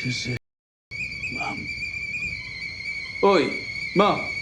is it? Mom. Oi, Mom.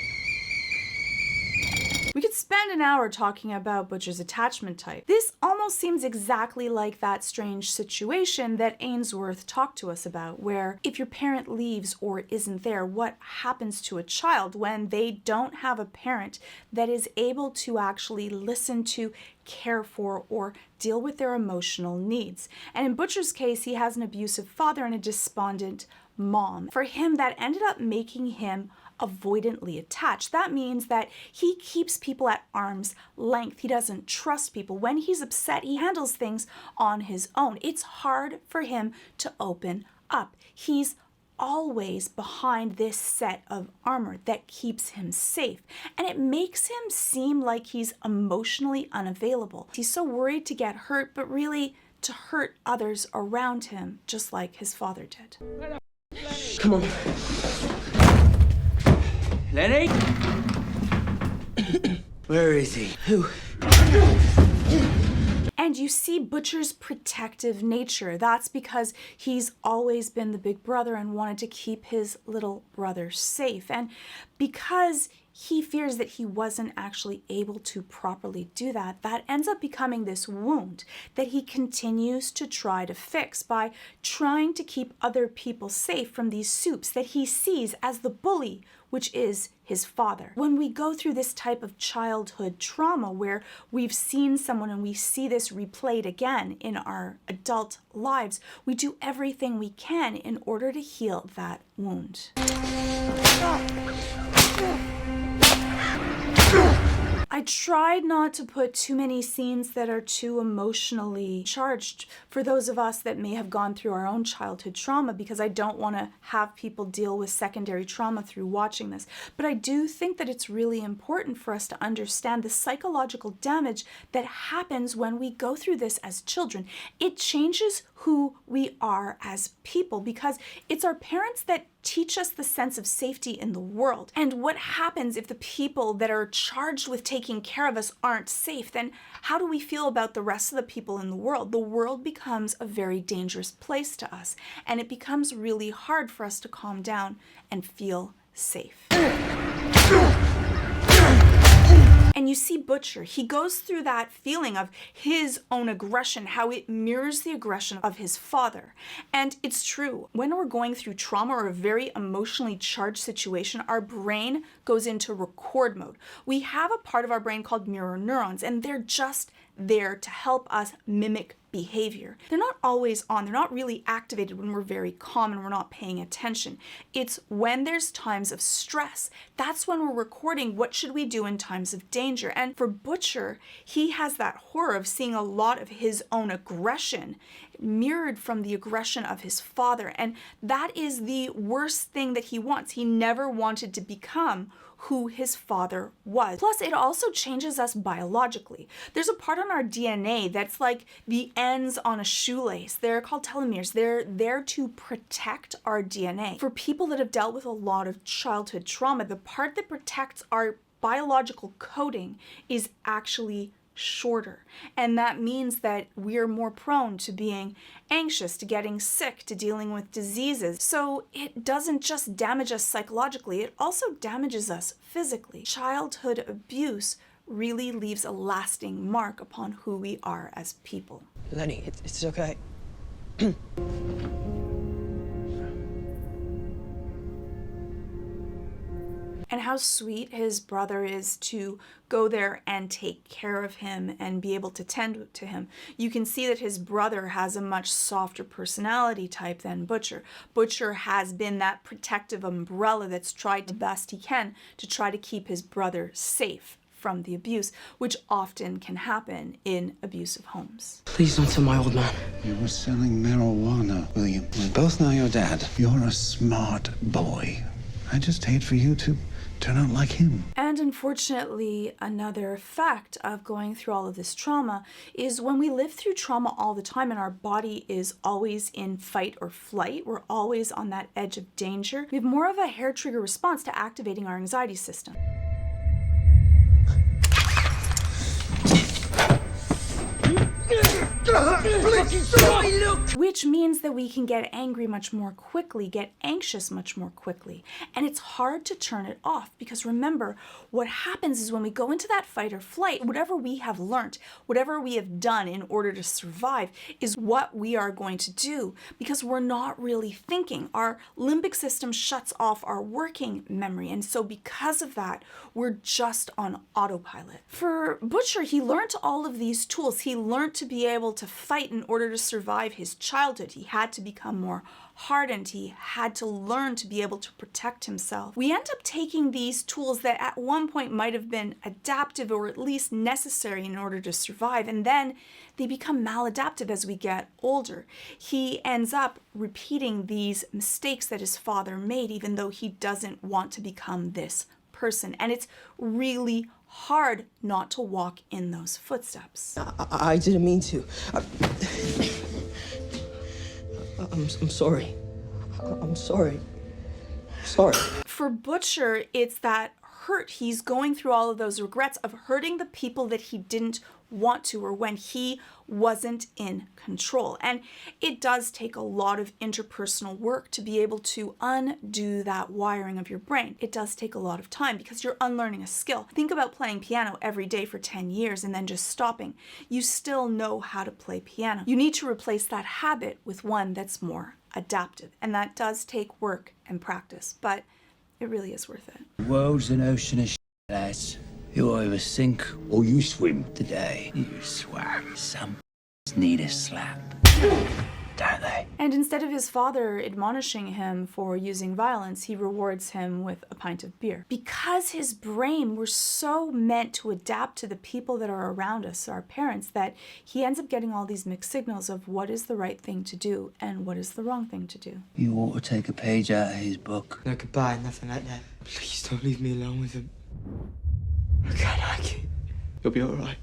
We could spend an hour talking about Butcher's attachment type. This almost seems exactly like that strange situation that Ainsworth talked to us about, where if your parent leaves or isn't there, what happens to a child when they don't have a parent that is able to actually listen to, care for, or deal with their emotional needs. And in Butcher's case, he has an abusive father and a despondent mom. For him, that ended up making him avoidantly attached. That means that he keeps people at arm's length. He doesn't trust people. When he's upset, he handles things on his own. It's hard for him to open up. He's always behind this set of armor that keeps him safe, and it makes him seem like he's emotionally unavailable. He's so worried to get hurt, but really to hurt others around him, just like his father did. Come on. Lenny? Where is he? Who? And you see Butcher's protective nature. That's because he's always been the big brother and wanted to keep his little brother safe. And because he fears that he wasn't actually able to properly do that, that ends up becoming this wound that he continues to try to fix by trying to keep other people safe from these soups that he sees as the bully, which is his father. When we go through this type of childhood trauma where we've seen someone and we see this replayed again in our adult lives, we do everything we can in order to heal that wound. I tried not to put too many scenes that are too emotionally charged for those of us that may have gone through our own childhood trauma, because I don't want to have people deal with secondary trauma through watching this. But I do think that it's really important for us to understand the psychological damage that happens when we go through this as children. It changes who we are as people, because it's our parents that teach us the sense of safety in the world. And what happens if the people that are charged with taking care of us aren't safe? Then how do we feel about the rest of the people in the world? The world becomes a very dangerous place to us, and it becomes really hard for us to calm down and feel safe. And you see Butcher, he goes through that feeling of his own aggression, how it mirrors the aggression of his father. And it's true, when we're going through trauma or a very emotionally charged situation, our brain goes into record mode. We have a part of our brain called mirror neurons, and they're just there to help us mimic behavior. They're not always on, they're not really activated when we're very calm and we're not paying attention. It's when there's times of stress, that's when we're recording what should we do in times of danger. And for Butcher, he has that horror of seeing a lot of his own aggression mirrored from the aggression of his father, and that is the worst thing that he wants. He never wanted to become who his father was. Plus, it also changes us biologically. There's a part on our DNA that's like the ends on a shoelace. They're called telomeres. They're there to protect our DNA. For people that have dealt with a lot of childhood trauma, the part that protects our biological coding is actually shorter. And that means that we're more prone to being anxious, to getting sick, to dealing with diseases. So it doesn't just damage us psychologically, it also damages us physically. Childhood abuse really leaves a lasting mark upon who we are as people. Lenny, it's okay. And how sweet his brother is to go there and take care of him and be able to tend to him. You can see that his brother has a much softer personality type than Butcher. Butcher has been that protective umbrella that's tried the best he can to try to keep his brother safe from the abuse, which often can happen in abusive homes. Please don't tell my old man. You were selling marijuana, William. We both know your dad. You're a smart boy. I just hate for you to turn out like him. And unfortunately, another effect of going through all of this trauma is when we live through trauma all the time and our body is always in fight or flight, we're always on that edge of danger, we have more of a hair trigger response to activating our anxiety system. Which means that we can get angry much more quickly, get anxious much more quickly. And it's hard to turn it off because remember, what happens is when we go into that fight or flight, whatever we have learned, whatever we have done in order to survive is what we are going to do because we're not really thinking. Our limbic system shuts off our working memory. And so because of that, we're just on autopilot. For Butcher, he learned all of these tools. He learned to be able to fight in order to survive his childhood. He had to become more hardened. He had to learn to be able to protect himself. We end up taking these tools that at one point might have been adaptive or at least necessary in order to survive, and then they become maladaptive as we get older. He ends up repeating these mistakes that his father made, even though he doesn't want to become this person. And it's really hard not to walk in those footsteps. I didn't mean to. I'm sorry. I'm sorry. Sorry. For Butcher, it's that hurt. He's going through all of those regrets of hurting the people that he didn't want to or when he wasn't in control. And it does take a lot of interpersonal work to be able to undo that wiring of your brain. It does take a lot of time because you're unlearning a skill. Think about playing piano every day for 10 years and then just stopping. You still know how to play piano. You need to replace that habit with one that's more adaptive. And that does take work and practice, but it really is worth it. The world's an ocean of shit, lads. You either sink or you swim. Today, you swam. Some need a slap, don't they? And instead of his father admonishing him for using violence, he rewards him with a pint of beer. Because his brain was so meant to adapt to the people that are around us, our parents, that he ends up getting all these mixed signals of what is the right thing to do and what is the wrong thing to do. You ought to take a page out of his book. No, goodbye, nothing like that. Please don't leave me alone with him. I can't. You'll be alright.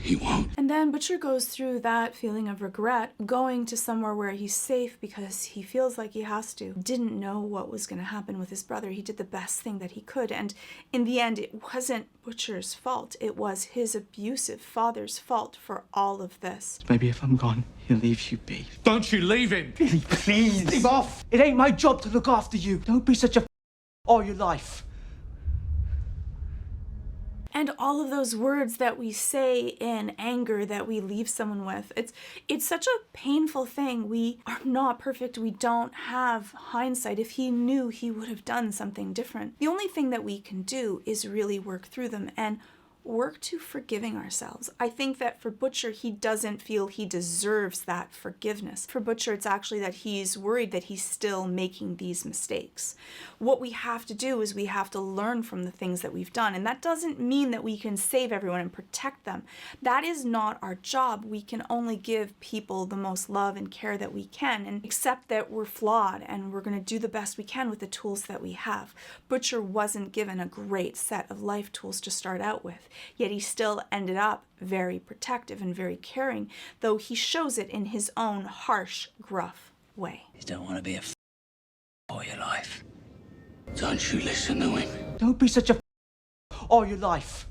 He won't. And then Butcher goes through that feeling of regret, going to somewhere where he's safe because he feels like he has to. Didn't know what was going to happen with his brother. He did the best thing that he could. And in the end, it wasn't Butcher's fault. It was his abusive father's fault for all of this. Maybe if I'm gone, he'll leave you be. Don't you leave him! Billy, please! Leave off! It ain't my job to look after you. Don't be such a all your life. And all of those words that we say in anger that we leave someone with, it's such a painful thing. We are not perfect. We don't have hindsight. If he knew, he would have done something different. The only thing that we can do is really work through them and work to forgiving ourselves. I think that for Butcher, he doesn't feel he deserves that forgiveness. For Butcher, it's actually that he's worried that he's still making these mistakes. What we have to do is we have to learn from the things that we've done. And that doesn't mean that we can save everyone and protect them. That is not our job. We can only give people the most love and care that we can and accept that we're flawed and we're going to do the best we can with the tools that we have. Butcher wasn't given a great set of life tools to start out with. Yet he still ended up very protective and very caring, though he shows it in his own harsh, gruff way. You don't want to be a all your life. Don't you listen to him. Don't be such a all your life.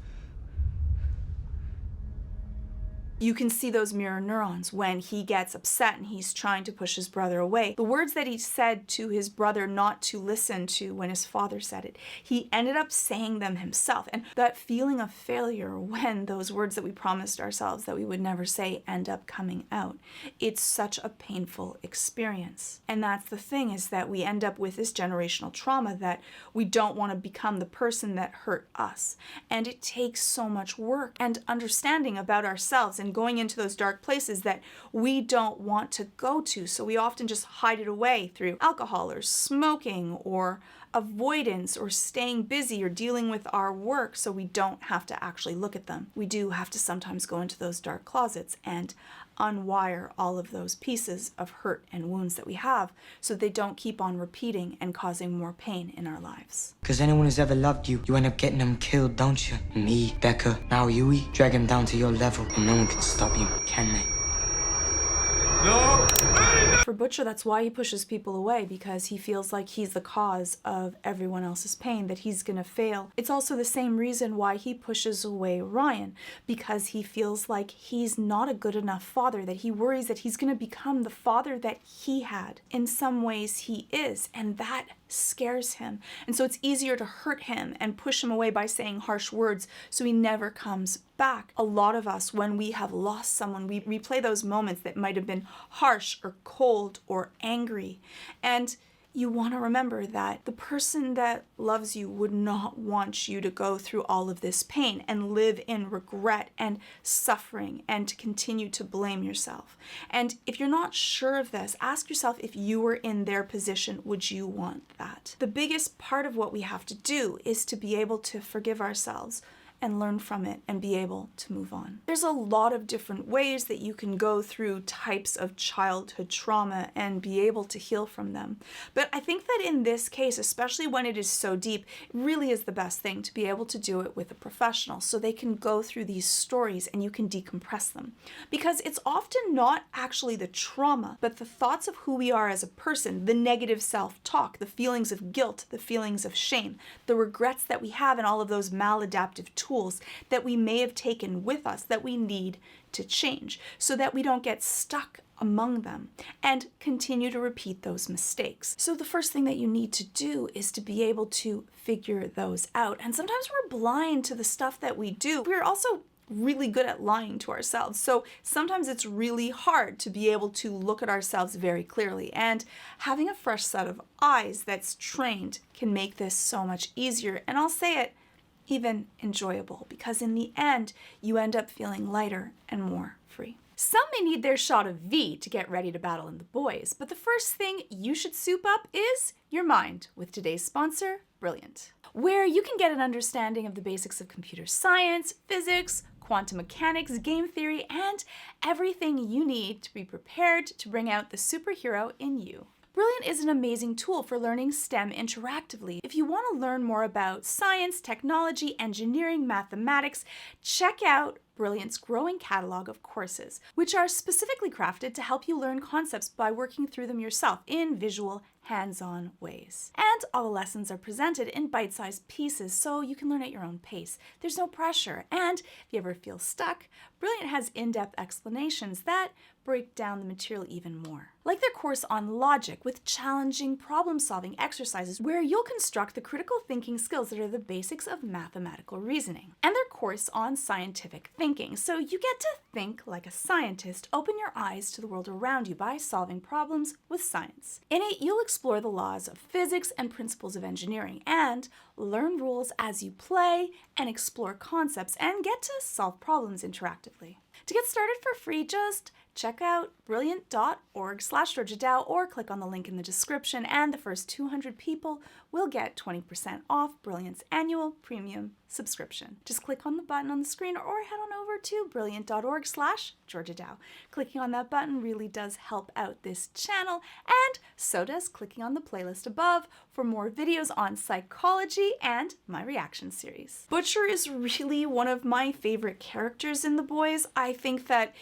You can see those mirror neurons when he gets upset and he's trying to push his brother away. The words that he said to his brother not to listen to when his father said it, he ended up saying them himself. And that feeling of failure when those words that we promised ourselves that we would never say end up coming out, it's such a painful experience. And that's the thing, is that we end up with this generational trauma that we don't want to become the person that hurt us. And it takes so much work and understanding about ourselves and going into those dark places that we don't want to go to. So we often just hide it away through alcohol or smoking or avoidance or staying busy or dealing with our work so we don't have to actually look at them. We do have to sometimes go into those dark closets and unwire all of those pieces of hurt and wounds that we have so they don't keep on repeating and causing more pain in our lives. Because anyone who's ever loved you, you end up getting them killed, don't you? Me, Becca, now Yui, drag him down to your level and no one can stop you, can they? No! For Butcher, that's why he pushes people away, because he feels like he's the cause of everyone else's pain, that he's gonna fail. It's also the same reason why he pushes away Ryan, because he feels like he's not a good enough father, that he worries that he's gonna become the father that he had. In some ways he is, and that scares him. And so it's easier to hurt him and push him away by saying harsh words so he never comes back. A lot of us, when we have lost someone, we replay those moments that might have been harsh or cold or angry. And you want to remember that the person that loves you would not want you to go through all of this pain and live in regret and suffering and to continue to blame yourself. And if you're not sure of this, ask yourself, if you were in their position, would you want that? The biggest part of what we have to do is to be able to forgive ourselves and learn from it and be able to move on. There's a lot of different ways that you can go through types of childhood trauma and be able to heal from them. But I think that in this case, especially when it is so deep, it really is the best thing to be able to do it with a professional so they can go through these stories and you can decompress them. Because it's often not actually the trauma, but the thoughts of who we are as a person, the negative self-talk, the feelings of guilt, the feelings of shame, the regrets that we have, and all of those maladaptive tools that we may have taken with us that we need to change so that we don't get stuck among them and continue to repeat those mistakes. So the first thing that you need to do is to be able to figure those out. And sometimes we're blind to the stuff that we do. We're also really good at lying to ourselves. So sometimes it's really hard to be able to look at ourselves very clearly, and having a fresh set of eyes that's trained can make this so much easier. And I'll say it, even enjoyable, because in the end, you end up feeling lighter and more free. Some may need their shot of V to get ready to battle in the boys, but the first thing you should soup up is your mind with today's sponsor, Brilliant, where you can get an understanding of the basics of computer science, physics, quantum mechanics, game theory, and everything you need to be prepared to bring out the superhero in you. Brilliant is an amazing tool for learning STEM interactively. If you want to learn more about science, technology, engineering, mathematics, check out Brilliant's growing catalog of courses, which are specifically crafted to help you learn concepts by working through them yourself in visual, hands-on ways. And all the lessons are presented in bite-sized pieces so you can learn at your own pace. There's no pressure, and if you ever feel stuck, Brilliant has in-depth explanations that break down the material even more. Like their course on logic with challenging problem-solving exercises where you'll construct the critical thinking skills that are the basics of mathematical reasoning. And their course on scientific thinking, so you get to think like a scientist, open your eyes to the world around you by solving problems with science. In it, you'll explore the laws of physics and principles of engineering and learn rules as you play and explore concepts and get to solve problems interactively. To get started for free, just check out brilliant.org/Georgia Dow or click on the link in the description, and the first 200 people will get 20% off Brilliant's annual premium subscription. Just click on the button on the screen or head on over to brilliant.org/Georgia Dow. Clicking on that button really does help out this channel, and so does clicking on the playlist above for more videos on psychology and my reaction series. Butcher is really one of my favorite characters in The Boys. I think that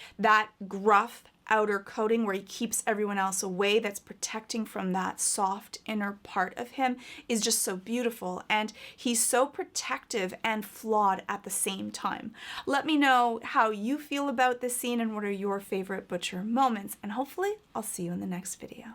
gruff outer coating where he keeps everyone else away, that's protecting from that soft inner part of him, is just so beautiful, and he's so protective and flawed at the same time. Let me know how you feel about this scene and what are your favorite Butcher moments, and hopefully I'll see you in the next video.